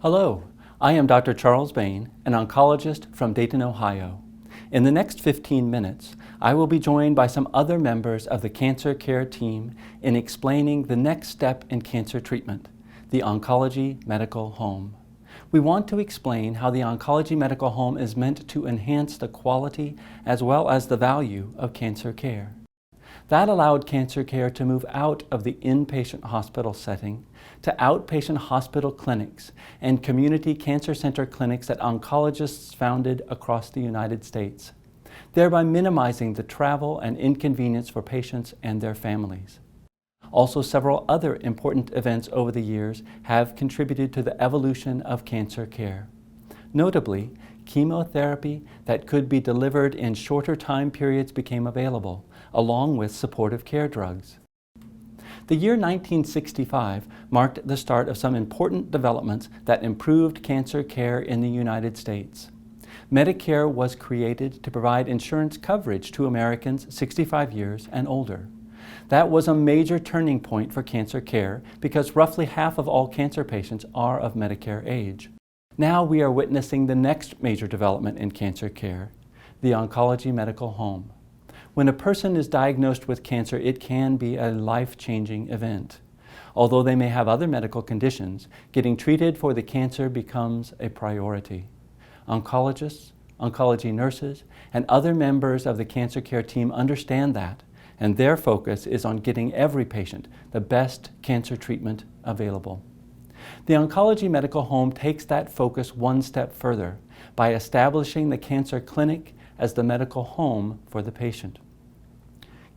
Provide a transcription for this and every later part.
Hello, I am Dr. Charles Bain, an oncologist from Dayton, Ohio. In the next 15 minutes, I will be joined by some other members of the cancer care team in explaining the next step in cancer treatment, the Oncology Medical Home. We want to explain how the Oncology Medical Home is meant to enhance the quality as well as the value of cancer care. That allowed cancer care to move out of the inpatient hospital setting to outpatient hospital clinics and community cancer center clinics that oncologists founded across the United States, thereby minimizing the travel and inconvenience for patients and their families. Also, several other important events over the years have contributed to the evolution of cancer care. Notably, chemotherapy that could be delivered in shorter time periods became available, along with supportive care drugs. The year 1965 marked the start of some important developments that improved cancer care in the United States. Medicare was created to provide insurance coverage to Americans 65 years and older. That was a major turning point for cancer care because roughly half of all cancer patients are of Medicare age. Now we are witnessing the next major development in cancer care, the Oncology Medical Home. When a person is diagnosed with cancer, it can be a life-changing event. Although they may have other medical conditions, getting treated for the cancer becomes a priority. Oncologists, oncology nurses, and other members of the cancer care team understand that, and their focus is on getting every patient the best cancer treatment available. The Oncology Medical Home takes that focus one step further by establishing the cancer clinic as the medical home for the patient.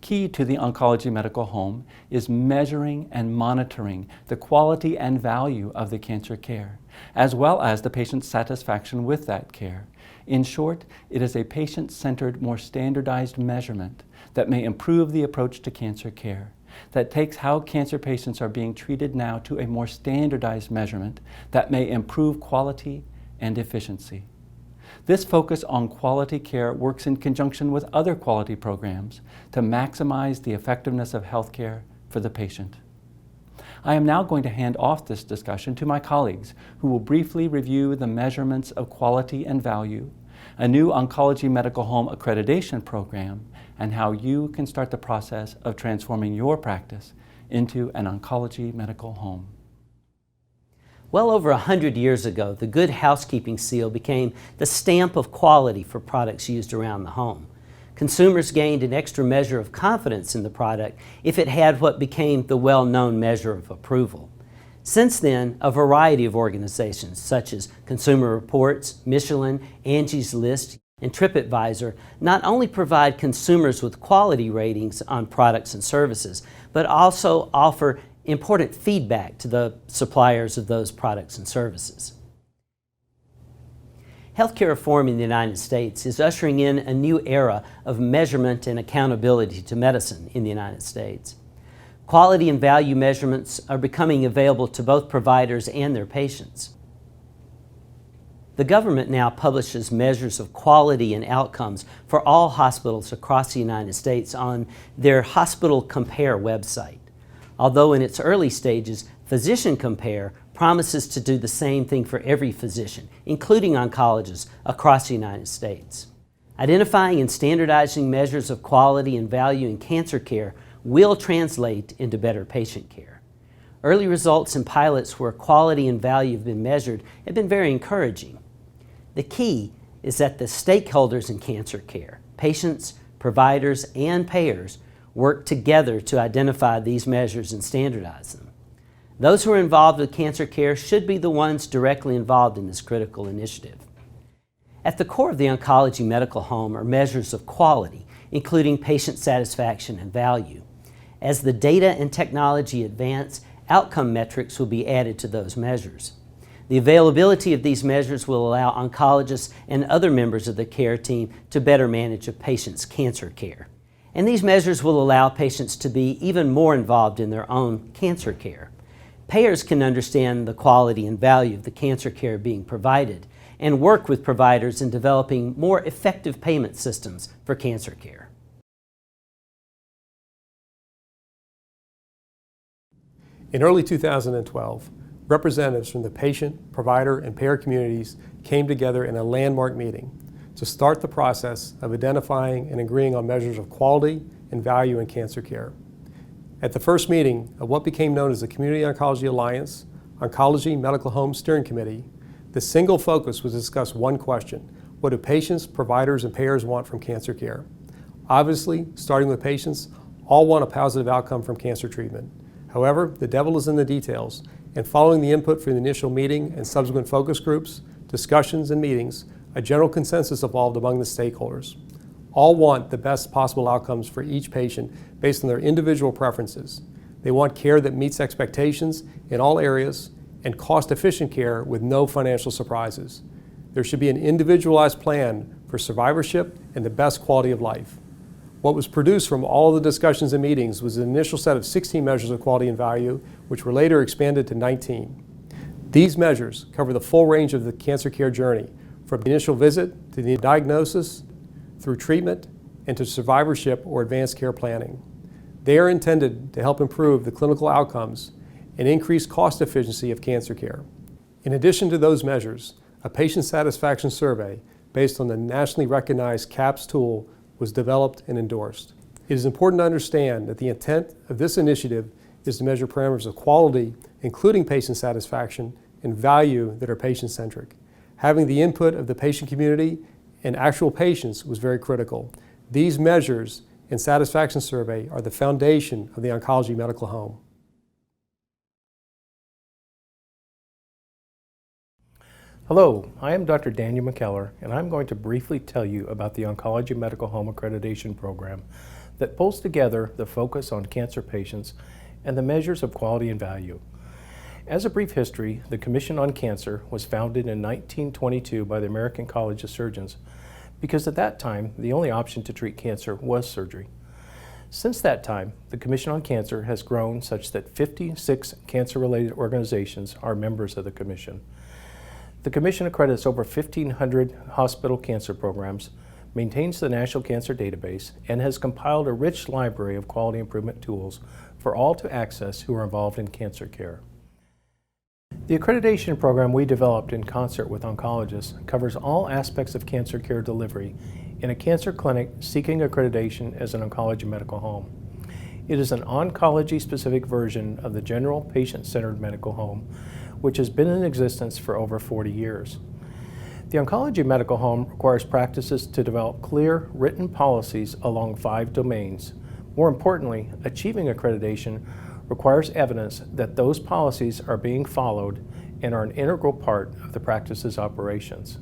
Key to the Oncology Medical Home is measuring and monitoring the quality and value of the cancer care, as well as the patient's satisfaction with that care. In short, it is a patient-centered, more standardized measurement that may improve the approach to cancer care, that takes how cancer patients are being treated now to a more standardized measurement that may improve quality and efficiency. This focus on quality care works in conjunction with other quality programs to maximize the effectiveness of healthcare for the patient. I am now going to hand off this discussion to my colleagues who will briefly review the measurements of quality and value, a new Oncology Medical Home Accreditation Program, and how you can start the process of transforming your practice into an Oncology Medical Home. Well over 100 years ago, the Good Housekeeping seal became the stamp of quality for products used around the home. Consumers gained an extra measure of confidence in the product if it had what became the well-known measure of approval. Since then, a variety of organizations such as Consumer Reports, Michelin, Angie's List, and TripAdvisor not only provide consumers with quality ratings on products and services, but also offer important feedback to the suppliers of those products and services. Healthcare reform in the United States is ushering in a new era of measurement and accountability to medicine in the United States. Quality and value measurements are becoming available to both providers and their patients. The government now publishes measures of quality and outcomes for all hospitals across the United States on their Hospital Compare website. Although in its early stages, Physician Compare promises to do the same thing for every physician, including oncologists across the United States. Identifying and standardizing measures of quality and value in cancer care will translate into better patient care. Early results in pilots where quality and value have been measured have been very encouraging. The key is that the stakeholders in cancer care, patients, providers, and payers, work together to identify these measures and standardize them. Those who are involved with cancer care should be the ones directly involved in this critical initiative. At the core of the Oncology Medical Home are measures of quality, including patient satisfaction and value. As the data and technology advance, outcome metrics will be added to those measures. The availability of these measures will allow oncologists and other members of the care team to better manage a patient's cancer care. And these measures will allow patients to be even more involved in their own cancer care. Payers can understand the quality and value of the cancer care being provided and work with providers in developing more effective payment systems for cancer care. In early 2012, representatives from the patient, provider, and payer communities came together in a landmark meeting to start the process of identifying and agreeing on measures of quality and value in cancer care. At the first meeting of what became known as the Community Oncology Alliance Oncology Medical Home Steering Committee, the single focus was to discuss one question: what do patients, providers, and payers want from cancer care? Obviously, starting with patients, all want a positive outcome from cancer treatment. However, the devil is in the details, and following the input from the initial meeting and subsequent focus groups, discussions, and meetings, a general consensus evolved among the stakeholders. All want the best possible outcomes for each patient based on their individual preferences. They want care that meets expectations in all areas and cost-efficient care with no financial surprises. There should be an individualized plan for survivorship and the best quality of life. What was produced from all of the discussions and meetings was an initial set of 16 measures of quality and value, which were later expanded to 19. These measures cover the full range of the cancer care journey, from the initial visit to the diagnosis, through treatment, and to survivorship or advanced care planning. They are intended to help improve the clinical outcomes and increase cost efficiency of cancer care. In addition to those measures, a patient satisfaction survey based on the nationally recognized CAPS tool was developed and endorsed. It is important to understand that the intent of this initiative is to measure parameters of quality, including patient satisfaction, and value that are patient-centric. Having the input of the patient community and actual patients was very critical. These measures and satisfaction survey are the foundation of the oncology medical home. Hello, I am Dr. Daniel McKellar, and I'm going to briefly tell you about the Oncology Medical Home Accreditation Program that pulls together the focus on cancer patients and the measures of quality and value. As a brief history, the Commission on Cancer was founded in 1922 by the American College of Surgeons because at that time, the only option to treat cancer was surgery. Since that time, the Commission on Cancer has grown such that 56 cancer-related organizations are members of the Commission. The Commission accredits over 1,500 hospital cancer programs, maintains the National Cancer Database, and has compiled a rich library of quality improvement tools for all to access who are involved in cancer care. The accreditation program we developed in concert with oncologists covers all aspects of cancer care delivery in a cancer clinic seeking accreditation as an oncology medical home. It is an oncology-specific version of the general patient-centered medical home, which has been in existence for over 40 years. The oncology medical home requires practices to develop clear, written policies along 5 domains. More importantly, achieving accreditation requires evidence that those policies are being followed and are an integral part of the practice's operations.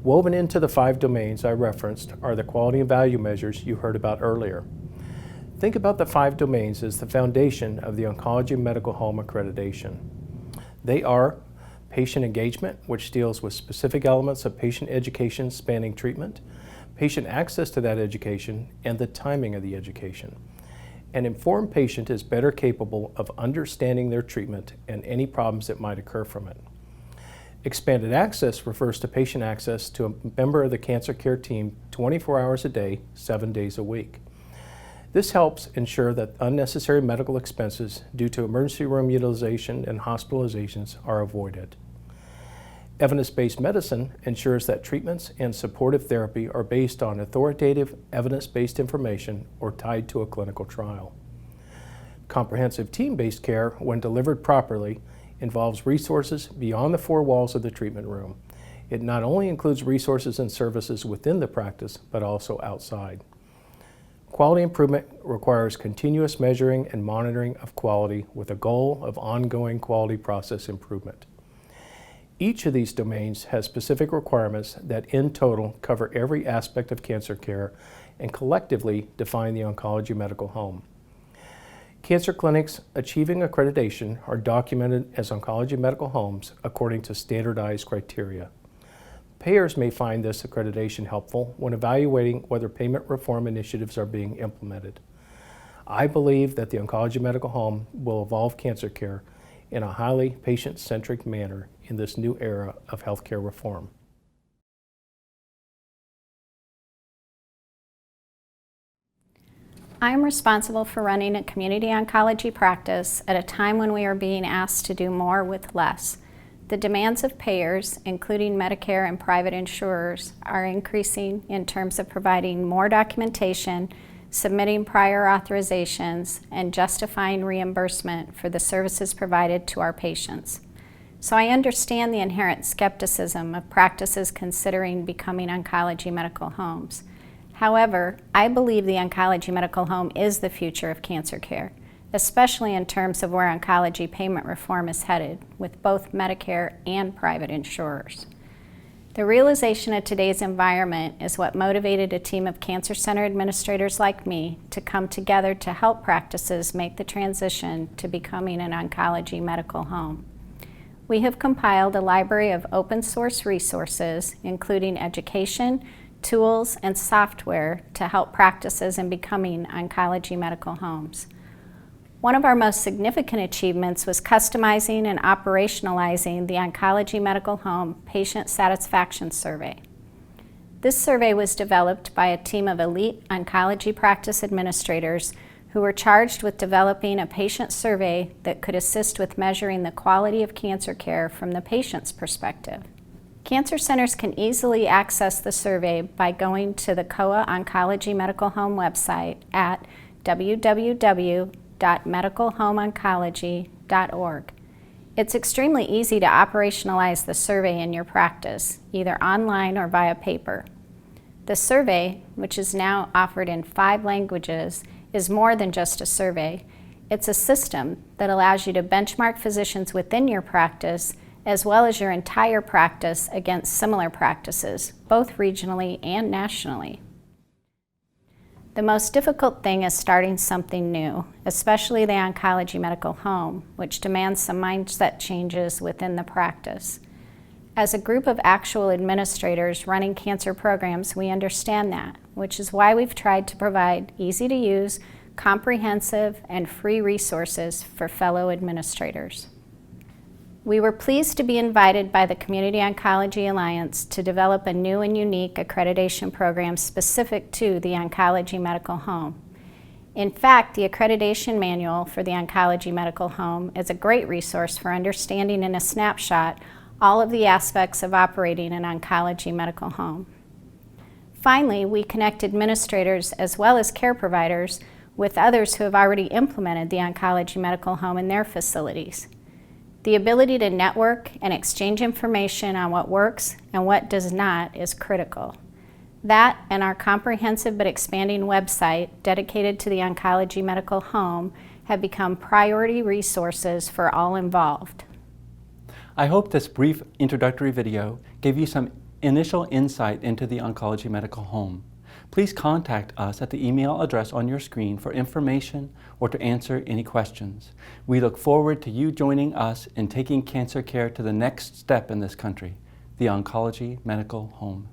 Woven into the 5 domains I referenced are the quality and value measures you heard about earlier. Think about the 5 domains as the foundation of the oncology medical home accreditation. They are patient engagement, which deals with specific elements of patient education spanning treatment, patient access to that education, and the timing of the education. An informed patient is better capable of understanding their treatment and any problems that might occur from it. Expanded access refers to patient access to a member of the cancer care team 24 hours a day, 7 days a week. This helps ensure that unnecessary medical expenses due to emergency room utilization and hospitalizations are avoided. Evidence-based medicine ensures that treatments and supportive therapy are based on authoritative, evidence-based information or tied to a clinical trial. Comprehensive team-based care, when delivered properly, involves resources beyond the 4 walls of the treatment room. It not only includes resources and services within the practice, but also outside. Quality improvement requires continuous measuring and monitoring of quality with a goal of ongoing quality process improvement. Each of these domains has specific requirements that in total cover every aspect of cancer care and collectively define the oncology medical home. Cancer clinics achieving accreditation are documented as oncology medical homes according to standardized criteria. Payers may find this accreditation helpful when evaluating whether payment reform initiatives are being implemented. I believe that the oncology medical home will evolve cancer care in a highly patient-centric manner in this new era of healthcare reform. I'm responsible for running a community oncology practice at a time when we are being asked to do more with less. The demands of payers, including Medicare and private insurers, are increasing in terms of providing more documentation, submitting prior authorizations, and justifying reimbursement for the services provided to our patients. So I understand the inherent skepticism of practices considering becoming oncology medical homes. However, I believe the oncology medical home is the future of cancer care, especially in terms of where oncology payment reform is headed, with both Medicare and private insurers. The realization of today's environment is what motivated a team of cancer center administrators like me to come together to help practices make the transition to becoming an oncology medical home. We have compiled a library of open source resources, including education, tools, and software to help practices in becoming oncology medical homes. One of our most significant achievements was customizing and operationalizing the Oncology Medical Home Patient Satisfaction Survey. This survey was developed by a team of elite oncology practice administrators who were charged with developing a patient survey that could assist with measuring the quality of cancer care from the patient's perspective. Cancer centers can easily access the survey by going to the COA Oncology Medical Home website at www.medicalhomeoncology.org. It's extremely easy to operationalize the survey in your practice, either online or via paper. The survey, which is now offered in 5 languages, is more than just a survey. It's a system that allows you to benchmark physicians within your practice as well as your entire practice against similar practices, both regionally and nationally. The most difficult thing is starting something new, especially the oncology medical home, which demands some mindset changes within the practice. As a group of actual administrators running cancer programs, we understand that, which is why we've tried to provide easy-to-use, comprehensive, and free resources for fellow administrators. We were pleased to be invited by the Community Oncology Alliance to develop a new and unique accreditation program specific to the oncology medical home. In fact, the accreditation manual for the oncology medical home is a great resource for understanding in a snapshot all of the aspects of operating an oncology medical home. Finally, we connect administrators as well as care providers with others who have already implemented the oncology medical home in their facilities. The ability to network and exchange information on what works and what does not is critical. That and our comprehensive but expanding website dedicated to the oncology medical home have become priority resources for all involved. I hope this brief introductory video gave you some initial insight into the oncology medical home. Please contact us at the email address on your screen for information or to answer any questions. We look forward to you joining us in taking cancer care to the next step in this country, the oncology medical home.